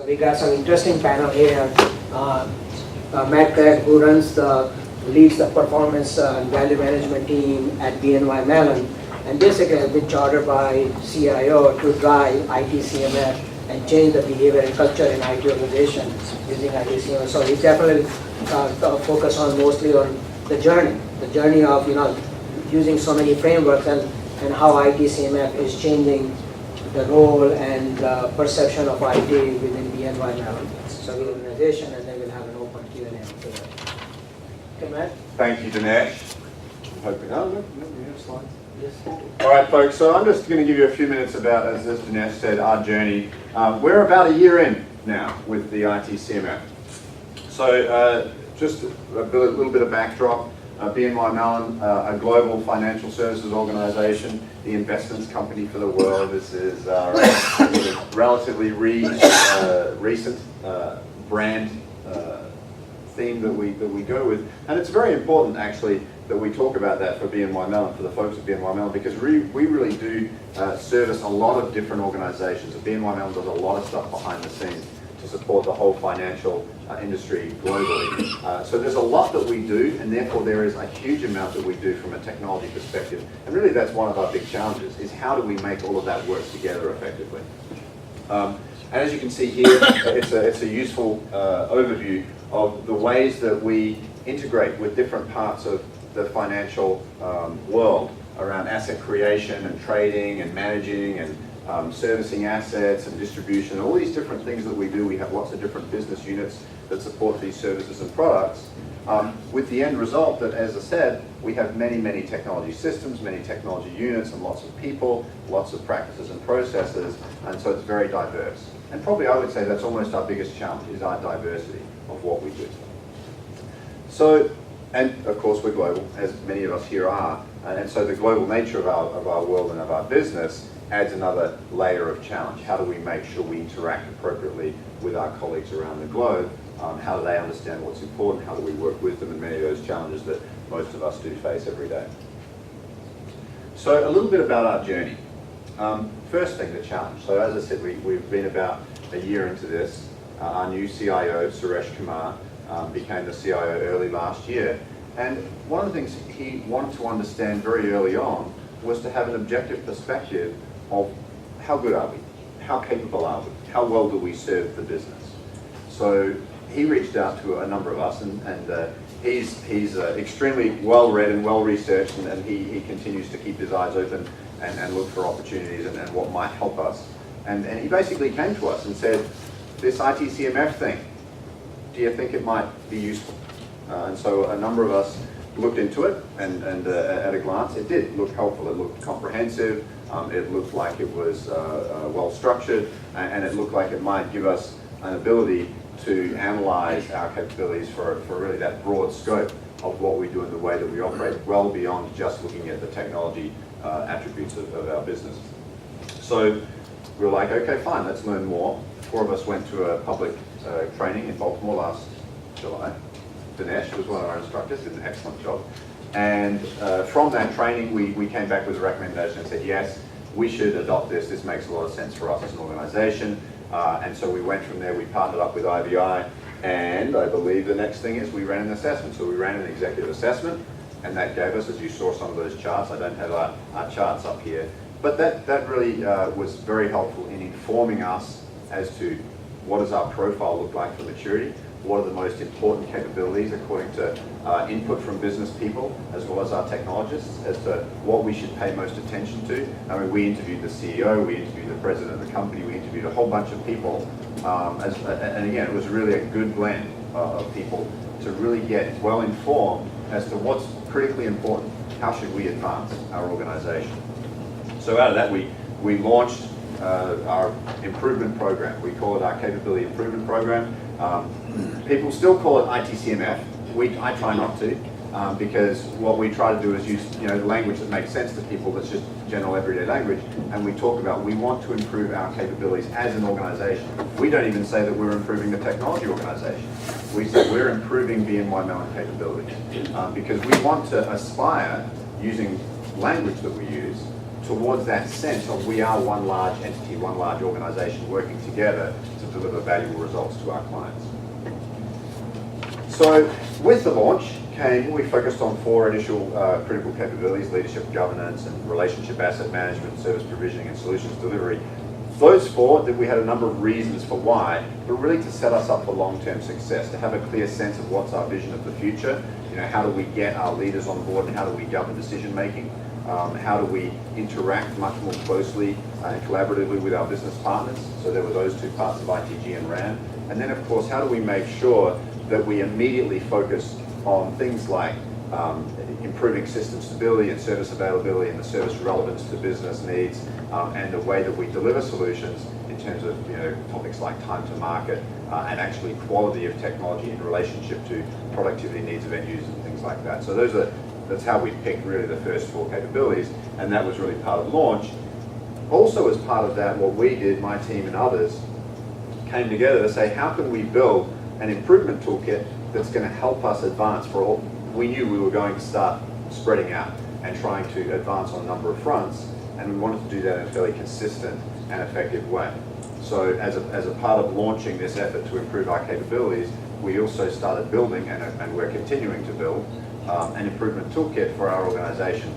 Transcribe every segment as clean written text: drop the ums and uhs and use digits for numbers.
So we got some interesting panel here. Matt Craig, who leads the performance and value management team at BNY Mellon, and basically has been chartered by CIO to drive ITCMF and change the behavior and culture in IT organizations using ITCMF. So he definitely focus on mostly on the journey of using so many frameworks and how ITCMF is changing the role and perception of IT within BNY Mellon. So the organization, and then we'll have an open Q&A after that. Okay, Matt? Thank you, Dinesh. I'm hoping, we have slides. Yes. All right, folks, so I'm just going to give you a few minutes about, as Dinesh said, our journey. We're about a year in now with the ITCMF. So just a little bit of backdrop. BNY Mellon, a global financial services organization, the investments company for the world. This is a relatively recent brand theme that we go with. And it's very important, actually, that we talk about that for BNY Mellon, for the folks at BNY Mellon, because we really do service a lot of different organizations. BNY Mellon does a lot of stuff behind the scenes to support the whole financial industry globally. So there's a lot that we do, and therefore there is a huge amount that we do from a technology perspective. And really that's one of our big challenges, is how do we make all of that work together effectively? And as you can see here, it's a useful overview of the ways that we integrate with different parts of the financial world around asset creation and trading and managing and servicing assets and distribution, all these different things that we do. We have lots of different business units that support these services and products, with the end result that, as I said, we have many technology systems, many technology units, and lots of people, lots of practices and processes, and so it's very diverse. And probably I would say that's almost our biggest challenge, is our diversity of what we do. So, and of course we're global, as many of us here are, and so the global nature of our world and of our business adds another layer of challenge. How do we make sure we interact appropriately with our colleagues around the globe? How do they understand what's important? How do we work with them in many of those challenges that most of us do face every day? So a little bit about our journey. First thing, the challenge. So as I said, we've been about a year into this. Our new CIO, Suresh Kumar, became the CIO early last year. And one of the things he wanted to understand very early on was to have an objective perspective of how good are we? How capable are we? How well do we serve the business? So he reached out to a number of us, and he's extremely well-read and well-researched, and he continues to keep his eyes open and look for opportunities and what might help us. And he basically came to us and said, this ITCMF thing, do you think it might be useful? And so a number of us looked into it, and at a glance, it did look helpful. It looked comprehensive. It looked like it was well structured, and it looked like it might give us an ability to analyze our capabilities for really that broad scope of what we do and the way that we operate, well beyond just looking at the technology attributes of our business. So we were like, okay, fine, let's learn more. 4 of us went to a public training in Baltimore last July. Dinesh was one of our instructors, did an excellent job. And from that training, we came back with a recommendation and said, yes, we should adopt this. This makes a lot of sense for us as an organization. And so we went from there, we partnered up with IVI, and I believe the next thing is we ran an assessment. So we ran an executive assessment, and that gave us, as you saw some of those charts, I don't have our charts up here, but that really was very helpful in informing us as to what does our profile look like for maturity, what are the most important capabilities according to input from business people as well as our technologists as to what we should pay most attention to. I mean, we interviewed the CEO, we interviewed the president of the company, we interviewed a whole bunch of people, and again, it was really a good blend of people to really get well informed as to what's critically important. How should we advance our organization? So out of that, we launched our improvement program. We call it our Capability Improvement Program. People still call it ITCMF. I try not to, because what we try to do is use language that makes sense to people, that's just general everyday language, and we talk about we want to improve our capabilities as an organization. We don't even say that we're improving the technology organization. We say we're improving BNY Mellon capabilities, because we want to aspire, using language that we use, towards that sense of we are one large entity, one large organization working together to deliver valuable results to our clients. So with the launch came, we focused on 4 initial critical capabilities: leadership, governance, and relationship asset management, service provisioning, and solutions delivery. Those 4, that we had a number of reasons for why, but really to set us up for long-term success, to have a clear sense of what's our vision of the future. You know, how do we get our leaders on board, and how do we govern decision making? How do we interact much more closely and collaboratively with our business partners? So there were those 2 parts of ITG and RAN. And then of course, how do we make sure that we immediately focus on things like improving system stability and service availability and the service relevance to business needs, and the way that we deliver solutions in terms of, you know, topics like time to market and actually quality of technology in relationship to productivity needs of end users and things like that. So that's how we picked really the first 4 capabilities, and that was really part of launch. Also as part of that, what we did, my team and others, came together to say, how can we build an improvement toolkit that's going to help us advance for all. We knew we were going to start spreading out and trying to advance on a number of fronts, and we wanted to do that in a fairly consistent and effective way. So as a part of launching this effort to improve our capabilities, we also started building, and we're continuing to build, an improvement toolkit for our organization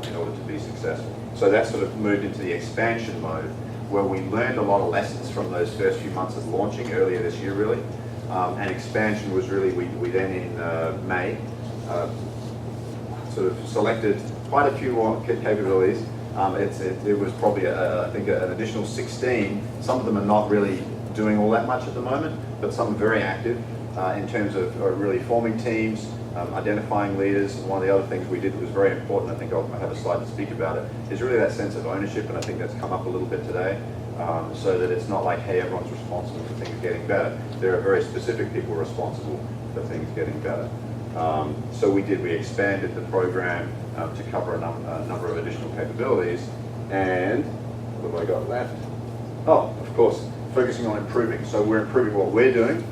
in order to be successful. So that sort of moved into the expansion mode, where we learned a lot of lessons from those first few months of launching earlier this year, really. And expansion was really, we then in May sort of selected quite a few more capabilities. It was probably, I think, an additional 16. Some of them are not really doing all that much at the moment, but some are very active in terms of really forming teams, identifying leaders. One of the other things we did that was very important, I think I'll have a slide to speak about it, is really that sense of ownership, and I think that's come up a little bit today. So that it's not like, hey, everyone's responsible for things getting better. There are very specific people responsible for things getting better. So we expanded the program to cover a number of additional capabilities. And what have I got left? Oh, of course, focusing on improving. So we're improving what we're doing.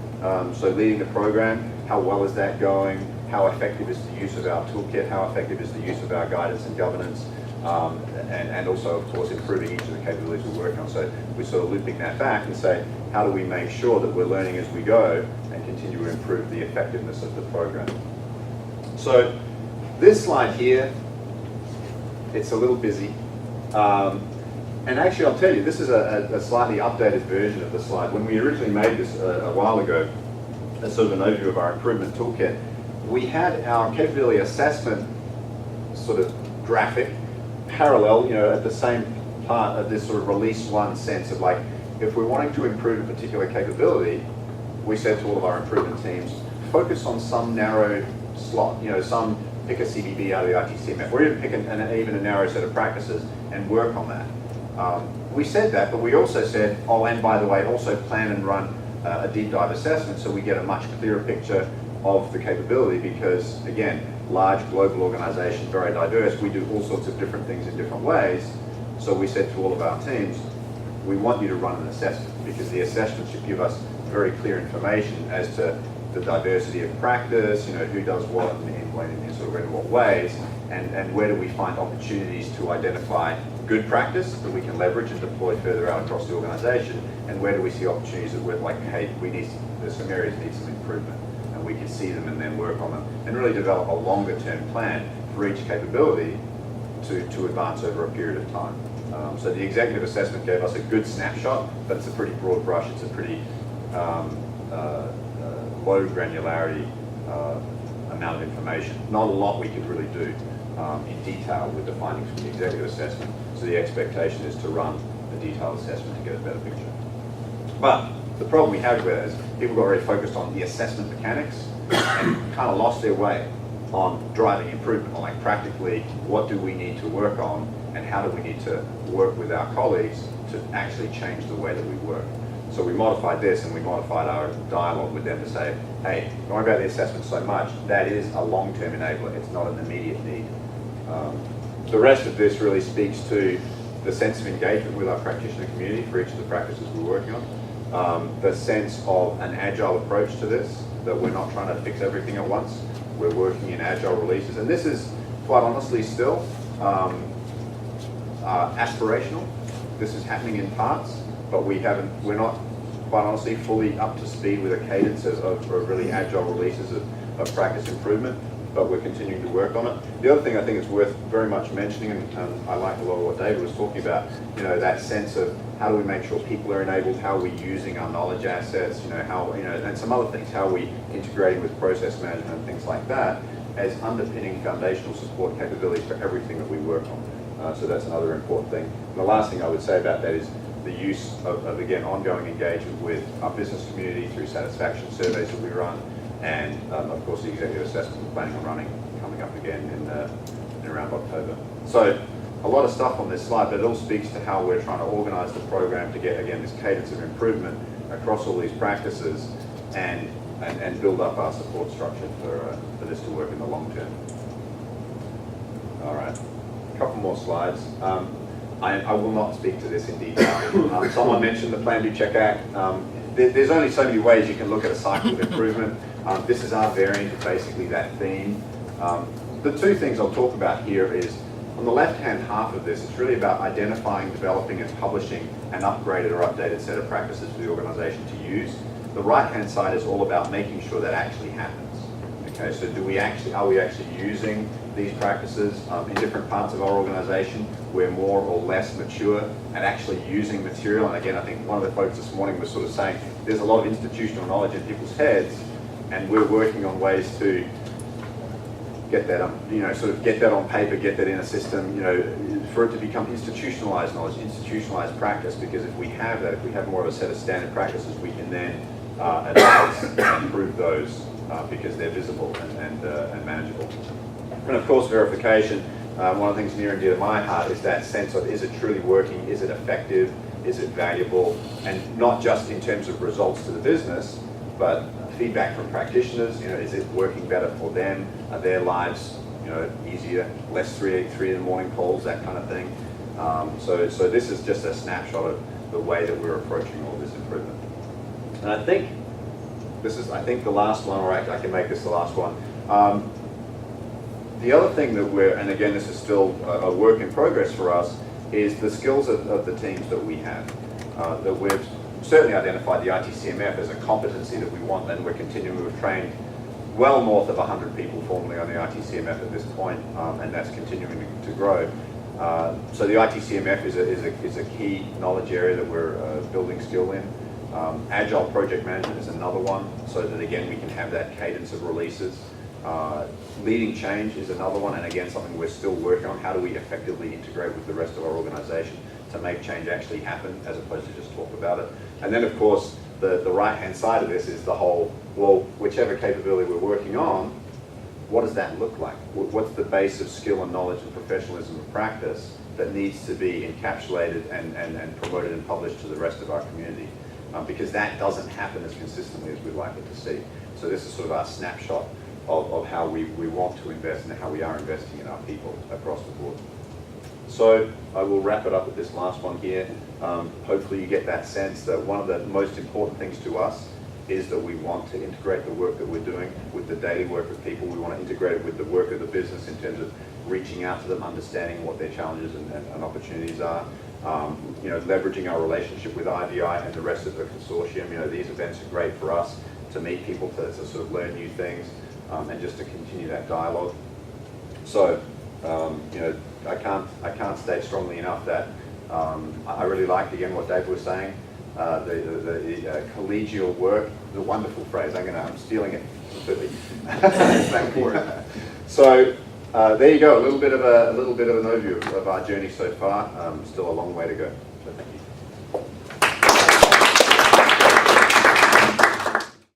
So leading the program, how well is that going? How effective is the use of our toolkit? How effective is the use of our guidance and governance? And also, of course, improving each of the capabilities we're working on. So we're sort of looping that back and say, how do we make sure that we're learning as we go and continue to improve the effectiveness of the program? So this slide here, it's a little busy. And actually, I'll tell you, this is a slightly updated version of the slide. When we originally made this a while ago, as sort of an overview of our improvement toolkit, we had our capability assessment sort of graphic parallel, you know, at the same part of this sort of release 1 sense of like, if we're wanting to improve a particular capability, we said to all of our improvement teams, focus on some narrow slot, you know, pick a CBB out of the ITCMF, or even pick even a narrow set of practices and work on that. We said that, but we also said, oh, and by the way, also plan and run a deep dive assessment so we get a much clearer picture of the capability, because again, large global organization, very diverse, we do all sorts of different things in different ways. So we said to all of our teams, we want you to run an assessment, because the assessment should give us very clear information as to the diversity of practice, you know, who does what in sort of in what ways, and where do we find opportunities to identify good practice that we can leverage and deploy further out across the organization, and where do we see opportunities that we're like, hey, there's some areas that need some improvement, and we can see them and then work on them, and really develop a longer term plan for each capability to advance over a period of time. So the executive assessment gave us a good snapshot, but it's a pretty broad brush. It's a pretty low granularity amount of information. Not a lot we could really do in detail with the findings from the executive assessment. So the expectation is to run a detailed assessment to get a better picture. But the problem we have with it is people got very focused on the assessment mechanics and kind of lost their way on driving improvement, on like practically what do we need to work on and how do we need to work with our colleagues to actually change the way that we work. So we modified this, and we modified our dialogue with them to say, hey, don't worry about the assessment so much. That is a long-term enabler. It's not an immediate need. The rest of this really speaks to the sense of engagement with our practitioner community for each of the practices we're working on. The sense of an agile approach to this, that we're not trying to fix everything at once. We're working in agile releases. And this is, quite honestly, still aspirational. This is happening in parts, but we're not, quite honestly, fully up to speed with a cadence of really agile releases of practice improvement, but we're continuing to work on it. The other thing I think is worth very much mentioning, and I like a lot of what David was talking about, that sense of how do we make sure people are enabled, how are we using our knowledge assets, and some other things, how are we integrating with process management and things like that as underpinning foundational support capabilities for everything that we work on. So that's another important thing. And the last thing I would say about that is the use of again, ongoing engagement with our business community through satisfaction surveys that we run, and of course the executive assessment we're planning on running coming up again in around October. So a lot of stuff on this slide, but it all speaks to how we're trying to organize the program to get, again, this cadence of improvement across all these practices and build up our support structure for this to work in the long term. All right, a couple more slides. I will not speak to this in detail. Someone mentioned the Plan, Do, Check, Act. There's only so many ways you can look at a cycle of improvement. This is our variant of basically that theme. The two things I'll talk about here is, on the left-hand half of this, it's really about identifying, developing, and publishing an upgraded or updated set of practices for the organization to use. The right-hand side is all about making sure that actually happens. Okay, so are we actually using these practices in different parts of our organization? We're more or less mature at actually using material. And again, I think one of the folks this morning was sort of saying there's a lot of institutional knowledge in people's heads, and we're working on ways to get that sort of get that on paper, get that in a system, for it to become institutionalized knowledge, institutionalized practice, because if we have that, if we have more of a set of standard practices, we can then advise and improve those because they're visible and manageable. And of course, verification, one of the things near and dear to my heart is that sense of, is it truly working, is it effective, is it valuable, and not just in terms of results to the business, but feedback from practitioners, is it working better for them? Are their lives, easier, less 3 in the morning calls, that kind of thing. So this is just a snapshot of the way that we're approaching all this improvement. And I think this is, the last one, or I can make this the last one. The other thing that and again, this is still a work in progress for us, is the skills of the teams that we have, that we've certainly identified the ITCMF as a competency that we want, and we're continuing. We've trained well north of 100 people formally on the ITCMF at this point, and that's continuing to grow. So the ITCMF is a key knowledge area that we're building skill in. Agile project management is another one, so that again we can have that cadence of releases. Leading change is another one, and again something we're still working on. How do we effectively integrate with the rest of our organization to make change actually happen, as opposed to just talk about it? And then of course the right-hand side of this is the whole, well, whichever capability we're working on, what does that look like? What's the base of skill and knowledge and professionalism of practice that needs to be encapsulated and promoted and published to the rest of our community? Because that doesn't happen as consistently as we'd like it to see. So this is sort of our snapshot of how we want to invest and how we are investing in our people across the board. So I will wrap it up with this last one here. Hopefully you get that sense that one of the most important things to us is that we want to integrate the work that we're doing with the daily work of people. We want to integrate it with the work of the business in terms of reaching out to them, understanding what their challenges and opportunities are. Leveraging our relationship with IVI and the rest of the consortium. These events are great for us to meet people, to sort of learn new things, and just to continue that dialogue. So, I can't state strongly enough that I really liked again what David was saying. The collegial work, the wonderful phrase. I'm stealing it completely. Thank you. So there you go. A little bit of an overview of our journey so far. Still a long way to go. So thank you.